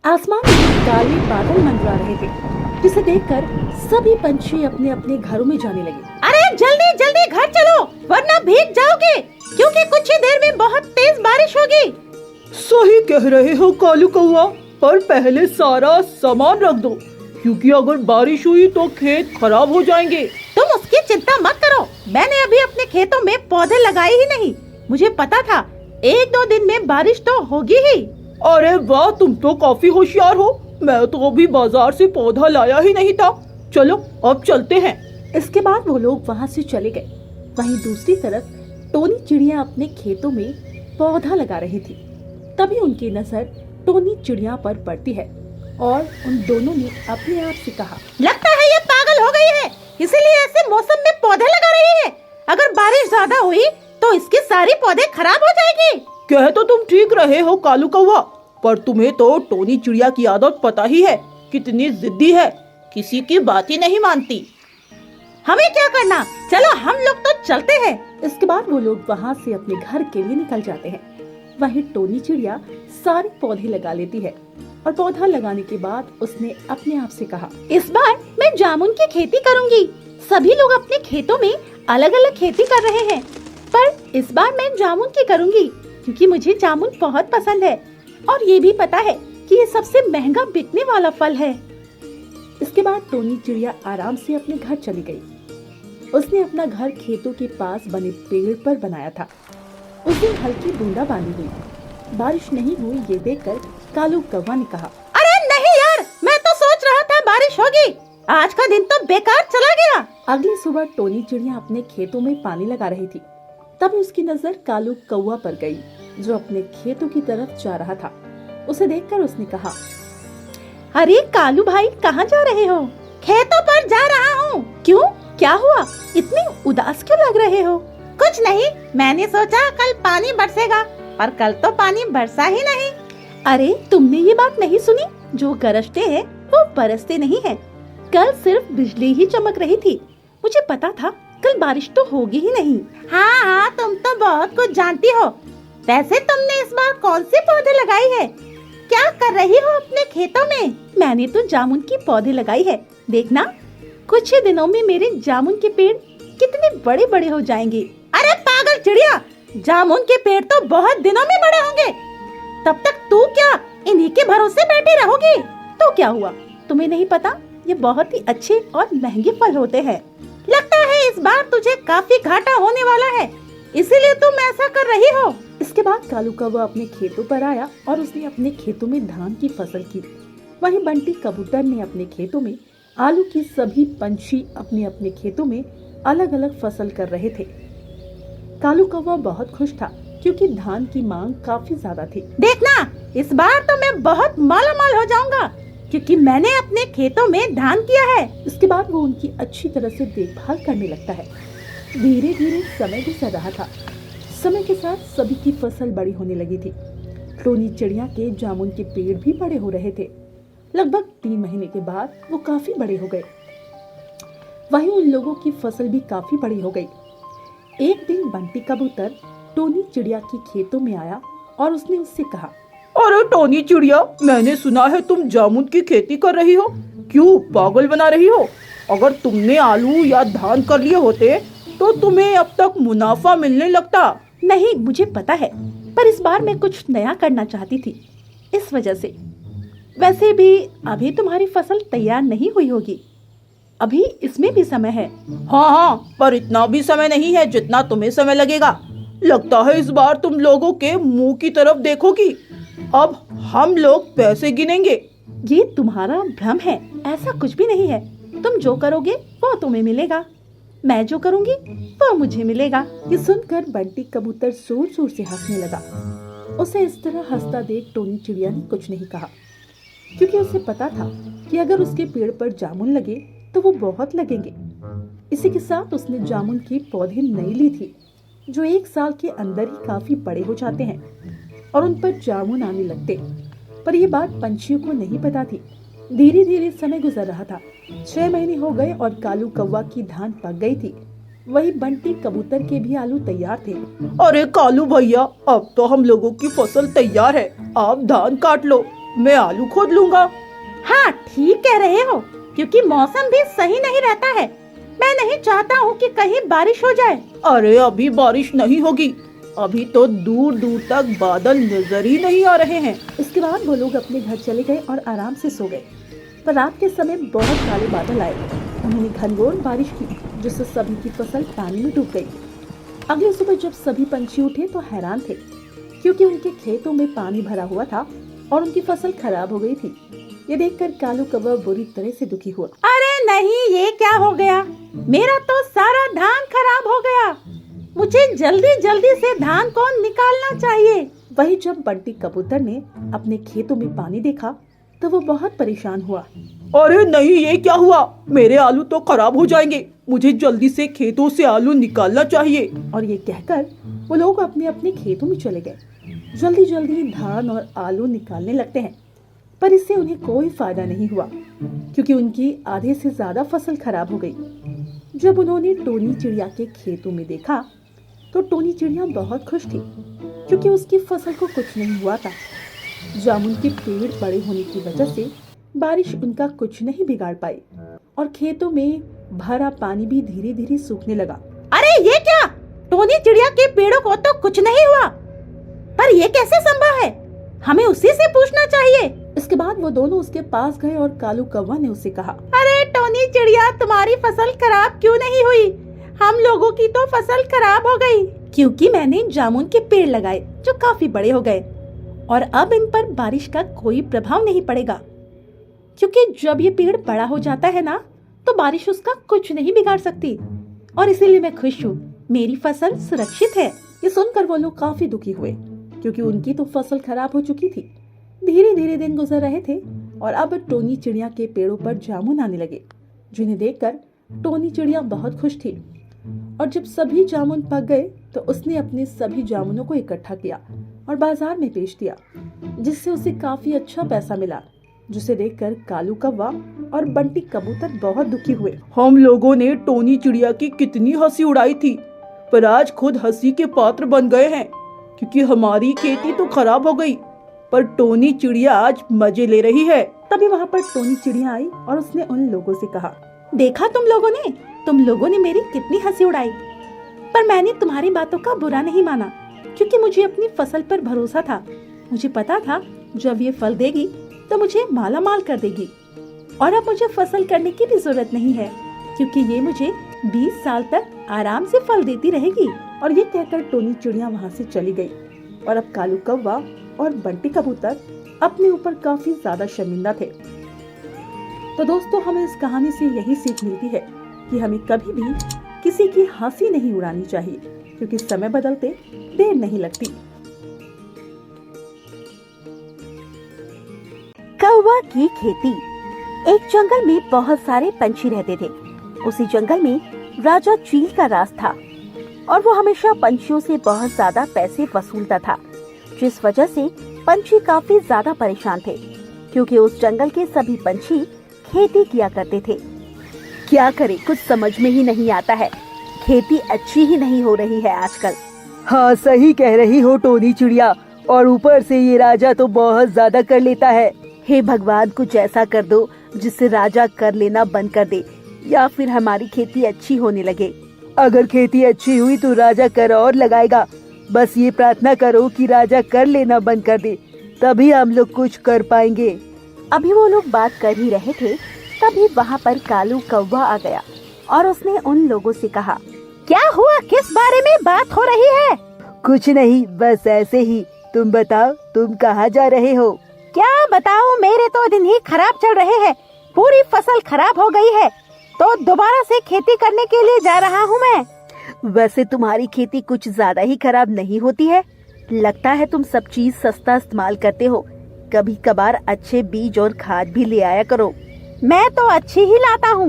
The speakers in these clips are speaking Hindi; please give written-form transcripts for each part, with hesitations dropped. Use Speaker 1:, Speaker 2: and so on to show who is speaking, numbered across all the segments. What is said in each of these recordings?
Speaker 1: आसमान में काले बादल मंडरा रहे थे, जिसे देखकर सभी पंछी अपने अपने घरों में जाने लगे।
Speaker 2: अरे जल्दी जल्दी घर चलो, वरना भीग जाओगे, क्योंकि कुछ ही देर में बहुत तेज बारिश होगी।
Speaker 3: सही कह रहे हो कालू कौवा, पर पहले सारा सामान रख दो, क्योंकि अगर बारिश हुई तो खेत खराब हो जाएंगे।
Speaker 2: तुम उसकी चिंता मत करो, मैंने अभी अपने खेतों में पौधे लगाए ही नहीं। मुझे पता था 1-2 दिन में बारिश तो होगी ही।
Speaker 3: अरे वाह, तुम तो काफी होशियार हो। मैं तो अभी बाजार से पौधा लाया ही नहीं था। चलो अब चलते हैं।
Speaker 1: इसके बाद वो लोग वहाँ से चले गए। वहीं दूसरी तरफ टोनी चिड़िया अपने खेतों में पौधा लगा रही थी। तभी उनकी नजर टोनी चिड़िया पर पड़ती है और उन दोनों ने अपने आप से कहा,
Speaker 2: लगता है ये पागल हो गई है, इसीलिए ऐसे मौसम में पौधे लगा रही है। अगर बारिश ज्यादा हुई तो इसके सारे पौधे खराब हो जाएंगे।
Speaker 3: कह तो तुम ठीक रहे हो कालू कौवा, पर तुम्हें तो टोनी चिड़िया की आदत पता ही है, कितनी जिद्दी है, किसी की बात ही नहीं मानती।
Speaker 2: हमें क्या करना, चलो हम लोग तो चलते हैं।
Speaker 1: इसके बाद वो लोग वहाँ से अपने घर के लिए निकल जाते हैं। वहीं टोनी चिड़िया सारे पौधे लगा लेती है और पौधा लगाने के बाद उसने अपने आप से कहा,
Speaker 2: इस बार मैं जामुन की खेती करूंगी। सभी लोग अपने खेतों में अलग अलग खेती कर रहे हैं, पर इस बार मैं जामुन की करूंगी, क्योंकि मुझे जामुन बहुत पसंद है और ये भी पता है कि ये सबसे महंगा बिकने वाला फल है।
Speaker 1: इसके बाद टोनी चिड़िया आराम से अपने घर चली गई। उसने अपना घर खेतों के पास बने पेड़ पर बनाया था। उस दिन हल्की बूंदाबांदी हुई। बारिश नहीं हुई ये देखकर कालू कौवा ने कहा,
Speaker 2: अरे नहीं यार, मैं तो सोच रहा था बारिश होगी। आज का दिन तो बेकार चला गया।
Speaker 1: अगली सुबह टोनी चिड़िया अपने खेतों में पानी लगा रही थी। तभी उसकी नजर कालू कौवा पर गई, जो अपने खेतों की तरफ जा रहा था। उसे देखकर उसने कहा,
Speaker 2: अरे कालू भाई, कहाँ जा रहे हो? खेतों पर जा रहा हूँ। क्यों, क्या हुआ? इतने उदास क्यों लग रहे हो? कुछ नहीं, मैंने सोचा कल पानी बरसेगा, पर कल तो पानी बरसा ही नहीं।
Speaker 1: अरे तुमने ये बात नहीं सुनी, जो गरजते हैं वो बरसते नहीं हैं। कल सिर्फ बिजली ही चमक रही थी। मुझे पता था कल बारिश तो होगी ही नहीं।
Speaker 2: हाँ हाँ, तुम तो बहुत कुछ जानती हो। वैसे तुमने इस बार कौन से पौधे लगाई है? क्या कर रही हो अपने खेतों में?
Speaker 1: मैंने तो जामुन की पौधे लगाई है। देखना, कुछ ही दिनों में मेरे जामुन के पेड़ कितने बड़े बड़े हो जाएंगे।
Speaker 2: अरे पागल चिड़िया, जामुन के पेड़ तो बहुत दिनों में बड़े होंगे। तब तक तू क्या इन्हीं के भरोसे बैठी रहोगी?
Speaker 1: तो क्या हुआ, तुम्हें नहीं पता? ये बहुत ही अच्छे और महंगे फल होते हैं।
Speaker 2: लगता है इस बार तुझे काफी घाटा होने वाला है, इसीलिए तुम ऐसा कर रही हो।
Speaker 1: इसके बाद कालू कौवा अपने खेतों पर आया और उसने अपने खेतों में धान की फसल की। वहीं बंटी कबूतर ने अपने खेतों में, आलू की सभी पंछी अपने अपने खेतों में अलग अलग फसल कर रहे थे। कालू कौवा बहुत खुश था, क्योंकि धान की मांग काफी ज्यादा थी।
Speaker 2: देखना, इस बार तो मैं बहुत मालामाल हो जाऊंगा, क्योंकि मैंने अपने खेतों में धान किया है।
Speaker 1: इसके बाद वो उनकी अच्छी तरह से देखभाल करने लगता है। धीरे धीरे समय गुजर रहा था। समय के साथ सभी की फसल बड़ी होने लगी थी। टोनी चिड़िया के जामुन के पेड़ भी बड़े हो रहे थे। लगभग 3 महीने के बाद वो काफी बड़े हो गए। वहीं उन लोगों की फसल भी काफी बड़ी हो गई। एक दिन बंटी कबूतर टोनी चिड़िया के खेतों में आया और उसने उससे कहा,
Speaker 3: अरे टोनी चिड़िया, मैंने सुना है तुम जामुन की खेती कर रही हो। क्यों पागल बना रही हो? अगर तुमने आलू या धान कर लिए होते तो तुम्हें अब तक मुनाफा मिलने लगता।
Speaker 1: नहीं, मुझे पता है, पर इस बार मैं कुछ नया करना चाहती थी, इस वजह से। वैसे भी अभी तुम्हारी फसल तैयार नहीं हुई होगी, अभी इसमें भी समय है।
Speaker 3: हाँ हाँ, पर इतना भी समय नहीं है जितना तुम्हें समय लगेगा। लगता है इस बार तुम लोगों के मुंह की तरफ देखोगी। अब हम लोग पैसे गिनेंगे।
Speaker 1: ये तुम्हारा भ्रम है, ऐसा कुछ भी नहीं है। तुम जो करोगे वो तुम्हें मिलेगा, मैं जो करूंगी वो मुझे मिलेगा। ये सुनकर बंटी कबूतर जोर जोर से हंसने लगा। उसे इस तरह हंसता देख टोनी चिड़िया ने कुछ नहीं कहा, क्योंकि उसे पता था कि अगर उसके पेड़ पर जामुन लगे तो वो बहुत लगेंगे। इसी के साथ उसने जामुन की पौधे नई ली थी, जो 1 साल के अंदर ही काफी बड़े हो जाते हैं और उन पर जामुन आने लगते। पर यह बात पंछियों को नहीं पता थी। धीरे धीरे समय गुजर रहा था। 6 महीने हो गए और कालू कौवा की धान पक गई थी। वही बंटी कबूतर के भी आलू तैयार थे।
Speaker 3: अरे कालू भैया, अब तो हम लोगों की फसल तैयार है, आप धान काट लो। मैं आलू खोद लूंगा।
Speaker 2: हाँ ठीक कह रहे हो, क्योंकि मौसम भी सही नहीं रहता है। मैं नहीं चाहता हूँ कि कहीं बारिश हो जाए।
Speaker 3: अरे अभी बारिश नहीं होगी, अभी तो दूर दूर तक बादल नजर ही नहीं आ रहे हैं।
Speaker 1: इसके बाद वो लोग अपने घर चले गए और आराम से सो गए। पर रात के समय बहुत काले बादल आए। उन्होंने घनघोर बारिश की, जिससे सभी की फसल पानी में डूब गई। अगले सुबह जब सभी पंछी उठे तो हैरान थे, क्योंकि उनके खेतों में पानी भरा हुआ था और उनकी फसल खराब हो गई थी। ये देखकर कालू कौवा बुरी तरह से दुखी हुआ।
Speaker 2: अरे नहीं, ये क्या हो गया? मेरा तो सारा धान खराब हो गया। मुझे जल्दी जल्दी से धान को निकालना चाहिए।
Speaker 1: वही जब बंटी कबूतर ने अपने खेतों में पानी देखा तो वो बहुत परेशान हुआ।
Speaker 3: अरे नहीं, ये क्या हुआ? मेरे आलू तो खराब हो जाएंगे, मुझे जल्दी से खेतों से आलू निकालना चाहिए।
Speaker 1: और ये कहकर वो लोग अपने अपने खेतों में चले गए। जल्दी जल्दी धान और आलू निकालने लगते हैं, पर इससे उन्हें कोई फायदा नहीं हुआ, क्योंकि उनकी आधे से ज्यादा फसल खराब हो गई। जब उन्होंने टोनी चिड़िया के खेतों में देखा तो टोनी चिड़िया बहुत खुश थी, क्योंकि उसकी फसल को कुछ नहीं हुआ था। जामुन के पेड़ बड़े होने की वजह से बारिश उनका कुछ नहीं बिगाड़ पाई और खेतों में भरा पानी भी धीरे धीरे सूखने लगा।
Speaker 2: अरे ये क्या? टोनी चिड़िया के पेड़ों को तो कुछ नहीं हुआ, पर ये कैसे संभव है? हमें उसी से पूछना चाहिए।
Speaker 1: इसके बाद वो दोनों उसके पास गए और कालू कौवा ने उससे कहा,
Speaker 2: अरे टोनी चिड़िया, तुम्हारी फसल खराब क्यों नहीं हुई? हम लोगों की तो फसल खराब हो गई।
Speaker 1: क्योंकि मैंने जामुन के पेड़ लगाए जो काफी बड़े हो गए और अब इन पर बारिश का कोई प्रभाव नहीं पड़ेगा, क्योंकि जब ये पेड़ बड़ा हो जाता है ना तो बारिश उसका कुछ नहीं बिगाड़ सकती, और इसीलिए मैं खुश हूँ, मेरी फसल सुरक्षित है। ये सुनकर वो लोग काफी दुखी हुए, क्योंकि उनकी तो फसल खराब हो चुकी थी। धीरे धीरे दिन गुजर रहे थे और अब टोनी चिड़िया के पेड़ों पर जामुन आने लगे, जिन्हें देखकर टोनी चिड़िया बहुत खुश थी। और जब सभी जामुन पक गए तो उसने अपने सभी जामुनों को इकट्ठा किया और बाजार में बेच दिया, जिससे उसे काफी अच्छा पैसा मिला, जिसे देखकर कालू कौवा और बंटी कबूतर बहुत दुखी हुए।
Speaker 3: हम लोगों ने टोनी चिड़िया की कितनी हंसी उड़ाई थी, पर आज खुद हंसी के पात्र बन गए हैं, क्योंकि हमारी खेती तो खराब हो गई, पर टोनी चिड़िया आज मजे ले रही है।
Speaker 1: तभी वहाँ पर टोनी चिड़िया आई और उसने उन लोगों से कहा, देखा तुम लोगों ने मेरी कितनी हंसी उड़ाई, पर मैंने तुम्हारी बातों का बुरा नहीं माना, क्योंकि मुझे अपनी फसल पर भरोसा था। मुझे पता था जब ये फल देगी तो मुझे माला माल कर देगी, और अब मुझे फसल करने की भी जरूरत नहीं है, क्योंकि ये मुझे 20 साल तक आराम से फल देती रहेगी। और ये कहकर टोनी चिड़िया वहाँ से चली गई, और अब कालू कौवा और बंटी कबूतर अपने ऊपर काफी ज्यादा शर्मिंदा थे। तो दोस्तों, हमें इस कहानी से यही सीख मिलती है कि हमें कभी भी किसी की हंसी नहीं उड़ानी चाहिए, क्योंकि समय बदलते देर नहीं लगती।
Speaker 2: कौवा की खेती। एक जंगल में बहुत सारे पंछी रहते थे। उसी जंगल में राजा चील का राज था, और वो हमेशा पंछियों से बहुत ज्यादा पैसे वसूलता था, जिस वजह से पंछी काफी ज्यादा परेशान थे, क्योंकि उस जंगल के सभी पंछी खेती किया करते थे। क्या करे, कुछ समझ में ही नहीं आता है। खेती अच्छी ही नहीं हो रही है आजकल।
Speaker 4: हाँ, सही कह रही हो टोनी चिड़िया, और ऊपर से ये राजा तो बहुत ज्यादा कर लेता है।
Speaker 2: हे भगवान, कुछ ऐसा कर दो जिससे राजा कर लेना बंद कर दे, या फिर हमारी खेती अच्छी होने लगे।
Speaker 4: अगर खेती अच्छी हुई तो राजा कर और लगाएगा। बस ये प्रार्थना करो कि राजा कर लेना बंद कर दे, तभी हम लोग कुछ कर पाएंगे।
Speaker 2: अभी वो लोग बात कर ही रहे थे, तभी वहाँ पर कालू कौवा आ गया और उसने उन लोगों से कहा, क्या हुआ? किस बारे में बात हो रही है?
Speaker 4: कुछ नहीं, बस ऐसे ही। तुम बताओ, तुम कहाँ जा रहे हो?
Speaker 2: क्या बताऊं, मेरे तो दिन ही खराब चल रहे हैं। पूरी फसल खराब हो गई है, तो दोबारा से खेती करने के लिए जा रहा हूँ मैं।
Speaker 4: वैसे तुम्हारी खेती कुछ ज्यादा ही खराब नहीं होती है।
Speaker 2: लगता है तुम सब चीज सस्ता इस्तेमाल करते हो। कभी कभार अच्छे बीज और खाद भी ले आया करो। मैं तो अच्छी ही लाता हूँ।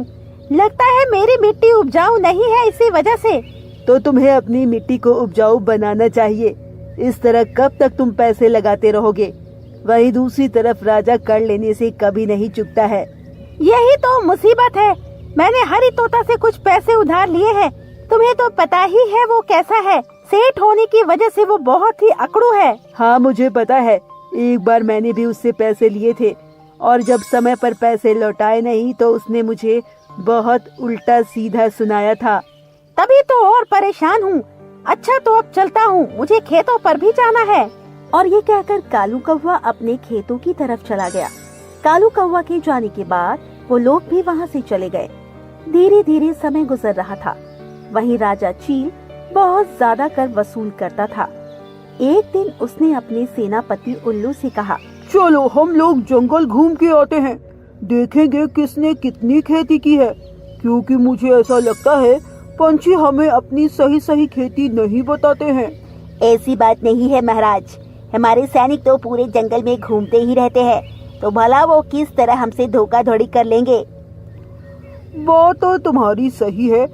Speaker 2: लगता है मेरी मिट्टी उपजाऊ नहीं है, इसी वजह से।
Speaker 4: तो तुम्हें अपनी मिट्टी को उपजाऊ बनाना चाहिए। इस तरह कब तक तुम पैसे लगाते रहोगे? वहीं दूसरी तरफ राजा कर लेने से कभी नहीं चुकता है।
Speaker 2: यही तो मुसीबत है। मैंने हरी तोता से कुछ पैसे उधार लिए हैं। तुम्हें तो पता ही है वो कैसा है। सेठ होने की वजह से वो बहुत ही अकड़ू है।
Speaker 4: हाँ, मुझे पता है, एक बार मैंने भी उससे पैसे लिए थे और जब समय पर पैसे लौटाए नहीं तो उसने मुझे बहुत उल्टा सीधा सुनाया था।
Speaker 2: तभी तो और परेशान हूँ। अच्छा तो अब चलता हूँ, मुझे खेतों पर भी जाना है। और ये कहकर कालू कौवा अपने खेतों की तरफ चला गया। कालू कौवा के जाने के बाद वो लोग भी वहाँ से चले गए। धीरे धीरे समय गुजर रहा था। वहीं राजा चील बहुत ज्यादा कर वसूल करता था। एक दिन उसने अपने सेनापति उल्लू से कहा,
Speaker 3: चलो हम लोग जंगल घूम के आते हैं, देखेंगे किसने कितनी खेती की है, क्योंकि मुझे ऐसा लगता है पंछी हमें अपनी सही सही खेती नहीं बताते हैं।
Speaker 2: ऐसी बात नहीं है महाराज, हमारे सैनिक तो पूरे जंगल में घूमते ही रहते हैं, तो भला वो किस तरह हमसे धोखाधड़ी कर लेंगे।
Speaker 3: बात तो तुम्हारी सही है,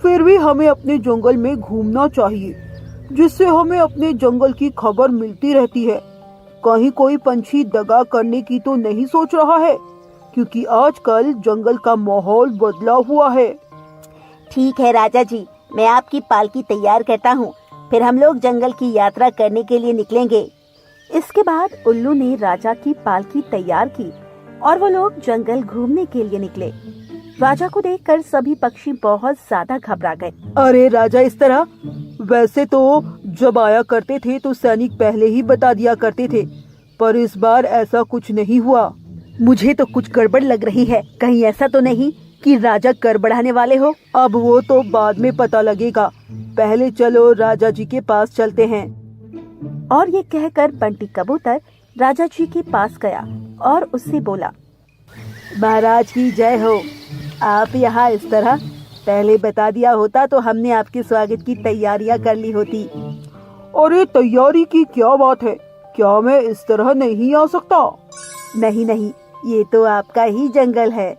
Speaker 3: फिर भी हमें अपने जंगल में घूमना चाहिए, जिससे हमें अपने जंगल की खबर मिलती रहती है। कहीं कोई पंछी दगा करने की तो नहीं सोच रहा है, क्योंकि आजकल जंगल का माहौल बदला हुआ है।
Speaker 2: ठीक है राजा जी, मैं आपकी पालकी तैयार करता हूँ, फिर हम लोग जंगल की यात्रा करने के लिए निकलेंगे। इसके बाद उल्लू ने राजा की पालकी तैयार की और वो लोग जंगल घूमने के लिए निकले। राजा को देखकर सभी पक्षी बहुत ज्यादा घबरा गए।
Speaker 3: अरे राजा, इस तरह वैसे तो जब आया करते थे तो सैनिक पहले ही बता दिया करते थे, पर इस बार ऐसा कुछ नहीं हुआ।
Speaker 4: मुझे तो कुछ गड़बड़ लग रही है। कहीं ऐसा तो नहीं कि राजा कर बढ़ाने वाले हो?
Speaker 3: अब वो तो बाद में पता लगेगा, पहले चलो राजा जी के पास चलते हैं।
Speaker 2: और ये कहकर बंटी कबूतर राजा जी के पास गया और उससे बोला,
Speaker 4: महाराज की जय हो। आप यहाँ इस तरह पहले बता दिया होता तो हमने आपके स्वागत की तैयारियां कर ली होती।
Speaker 3: अरे तैयारी की क्या बात है, क्या मैं इस तरह नहीं आ सकता?
Speaker 4: नहीं नहीं, ये तो आपका ही जंगल है।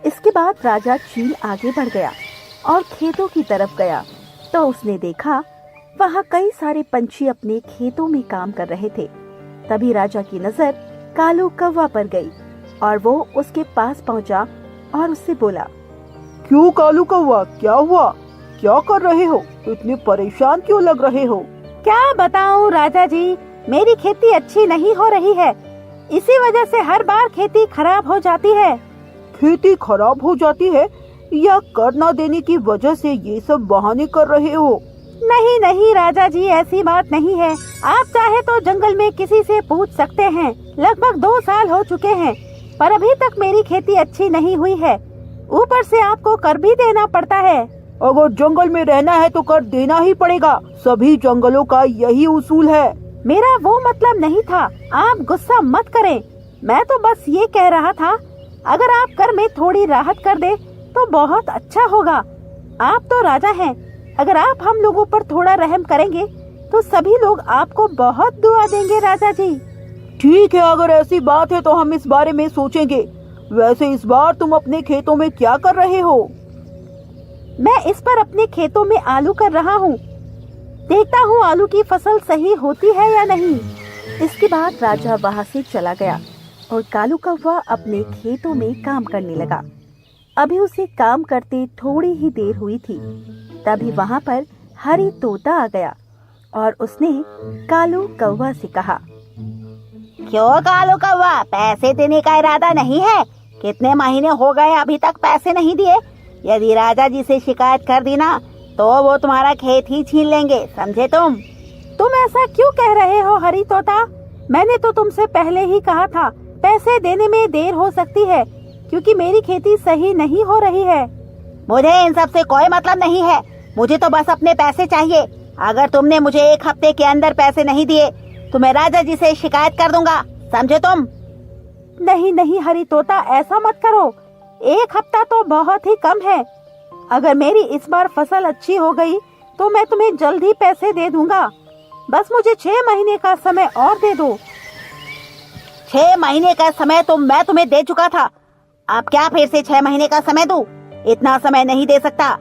Speaker 2: इसके बाद राजा चील आगे बढ़ गया और खेतों की तरफ गया तो उसने देखा वहाँ कई सारे पंछी अपने खेतों में काम कर रहे थे। तभी राजा की नजर कालू कौवा पर गई और वो उसके पास पहुँचा और उससे बोला,
Speaker 3: क्यों कालू कौवा, क्या हुआ? क्या कर रहे हो? इतने परेशान क्यों लग रहे हो?
Speaker 2: क्या बताऊं राजा जी, मेरी खेती अच्छी नहीं हो रही है, इसी वजह से हर बार खेती खराब हो जाती है।
Speaker 3: खेती खराब हो जाती है या कर न देने की वजह से ये सब बहाने कर रहे हो?
Speaker 2: नहीं नहीं राजा जी, ऐसी बात नहीं है। आप चाहे तो जंगल में किसी से पूछ सकते हैं। लगभग 2 साल हो चुके हैं पर अभी तक मेरी खेती अच्छी नहीं हुई है। ऊपर से आपको कर भी देना पड़ता है।
Speaker 3: अगर जंगल में रहना है तो कर देना ही पड़ेगा, सभी जंगलों का यही उसूल है।
Speaker 2: मेरा वो मतलब नहीं था, आप गुस्सा मत करें। मैं तो बस ये कह रहा था, अगर आप कर में थोड़ी राहत कर दे तो बहुत अच्छा होगा। आप तो राजा हैं, अगर आप हम लोगों पर थोड़ा रहम करेंगे तो सभी लोग आपको बहुत दुआ देंगे राजा जी।
Speaker 3: ठीक है, अगर ऐसी बात है तो हम इस बारे में सोचेंगे। वैसे इस बार तुम अपने खेतों में क्या कर रहे हो?
Speaker 2: मैं इस पर अपने खेतों में आलू कर रहा हूँ, देखता हूँ आलू की फसल सही होती है या नहीं। इसके बाद राजा वहाँ से चला गया और कालू कौवा अपने खेतों में काम करने लगा। अभी उसे काम करते थोड़ी ही देर हुई थी, तभी वहाँ पर हरी तोता आ गया और उसने कालू कौवा से कहा, क्यों कालू कौवा, पैसे देने का इरादा नहीं है? कितने महीने हो गए अभी तक पैसे नहीं दिए। यदि राजा जी से शिकायत कर दी ना तो वो तुम्हारा खेत ही छीन लेंगे, समझे तुम? तुम ऐसा क्यों कह रहे हो हरी तोता? मैंने तो तुमसे पहले ही कहा था पैसे देने में देर हो सकती है क्योंकि मेरी खेती सही नहीं हो रही है। मुझे इन सब से कोई मतलब नहीं है, मुझे तो बस अपने पैसे चाहिए। अगर तुमने मुझे 1 हफ्ते के अंदर पैसे नहीं दिए तो मैं राजा जी से शिकायत कर दूंगा, समझे तुम? नहीं नहीं हरी तोता, ऐसा मत करो, 1 हफ्ता तो बहुत ही कम है। अगर मेरी इस बार फसल अच्छी हो गई तो मैं तुम्हें जल्द ही पैसे दे दूंगा। बस मुझे 6 महीने का समय और दे दो। 6 महीने का समय तो मैं तुम्हें दे चुका था, अब क्या फिर से 6 महीने का समय दूं? इतना समय नहीं दे सकता।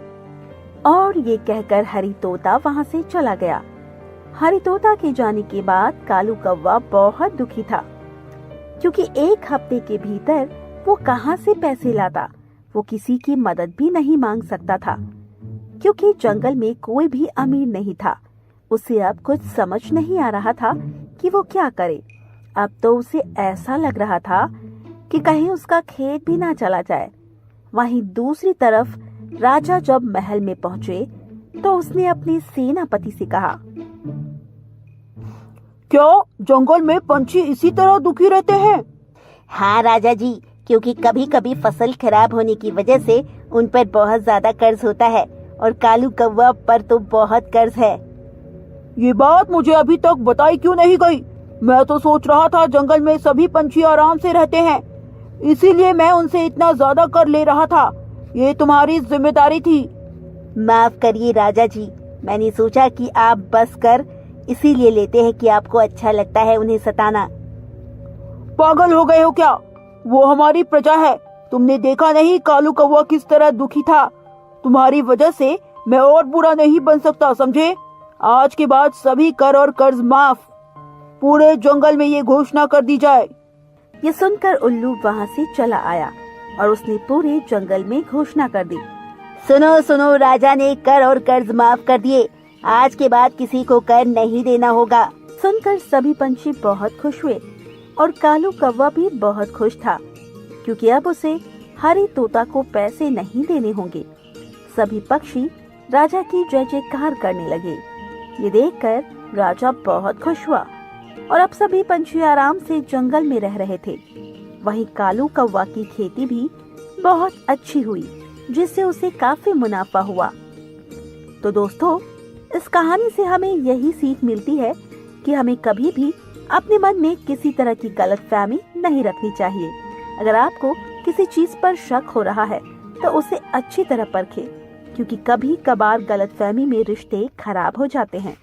Speaker 2: और ये कहकर हरी तोता वहाँ से चला गया। हरी तोता के जाने के बाद कालू कौवा बहुत दुखी था, क्योंकि 1 हफ्ते के भीतर वो कहाँ से पैसे लाता? वो किसी की मदद भी नहीं मांग सकता था, क्योंकि जंगल में कोई भी अमीर नहीं था। उसे अब कुछ समझ नहीं आ रहा था कि वो क्या करे। अब तो उसे ऐसा लग रहा था कि कहीं उसका खेत भी ना चला जाए। वहीं दूसरी तरफ राजा जब महल में पहुंचे तो उसने अपने सेनापति से कहा,
Speaker 3: क्या जंगल में पंछी इसी तरह दुखी रहते हैं?
Speaker 2: हाँ राजा जी, क्योंकि कभी कभी फसल खराब होने की वजह से उन पर बहुत ज्यादा कर्ज होता है और कालू कौवा पर तो बहुत कर्ज है।
Speaker 3: ये बात मुझे अभी तक बताई क्यों नहीं गई? मैं तो सोच रहा था जंगल में सभी पंछी आराम से रहते हैं, इसीलिए मैं उनसे इतना ज्यादा कर ले रहा था। ये तुम्हारी जिम्मेदारी थी।
Speaker 2: माफ करिए राजा जी, मैंने सोचा कि आप बस कर इसीलिए लेते हैं कि आपको अच्छा लगता है उन्हें सताना।
Speaker 3: पागल हो गए हो क्या? वो हमारी प्रजा है। तुमने देखा नहीं कालू कौवा किस तरह दुखी था? तुम्हारी वजह से मैं और बुरा नहीं बन सकता, समझे? आज के बाद सभी कर और कर्ज माफ। पूरे जंगल में ये घोषणा कर दी जाए।
Speaker 2: ये सुनकर उल्लू वहाँ से चला आया और उसने पूरे जंगल में घोषणा कर दी, सुनो सुनो, राजा ने कर और कर्ज माफ कर दिए। आज के बाद किसी को कर नहीं देना होगा। सुनकर सभी पंछी बहुत खुश हुए और कालू कौवा भी बहुत खुश था, क्योंकि अब उसे हरी तोता को पैसे नहीं देने होंगे। सभी पक्षी राजा की जय जयकार करने लगे। ये देखकर राजा बहुत खुश हुआ और अब सभी पंछी आराम से जंगल में रह रहे थे। वहीं कालू कौवा की खेती भी बहुत अच्छी हुई, जिससे उसे काफी मुनाफा हुआ। तो दोस्तों, इस कहानी से हमें यही सीख मिलती है कि हमें कभी भी अपने मन में किसी तरह की गलतफहमी नहीं रखनी चाहिए। अगर आपको किसी चीज पर शक हो रहा है तो उसे अच्छी तरह परखें, क्योंकि कभी कभार गलतफहमी में रिश्ते खराब हो जाते हैं।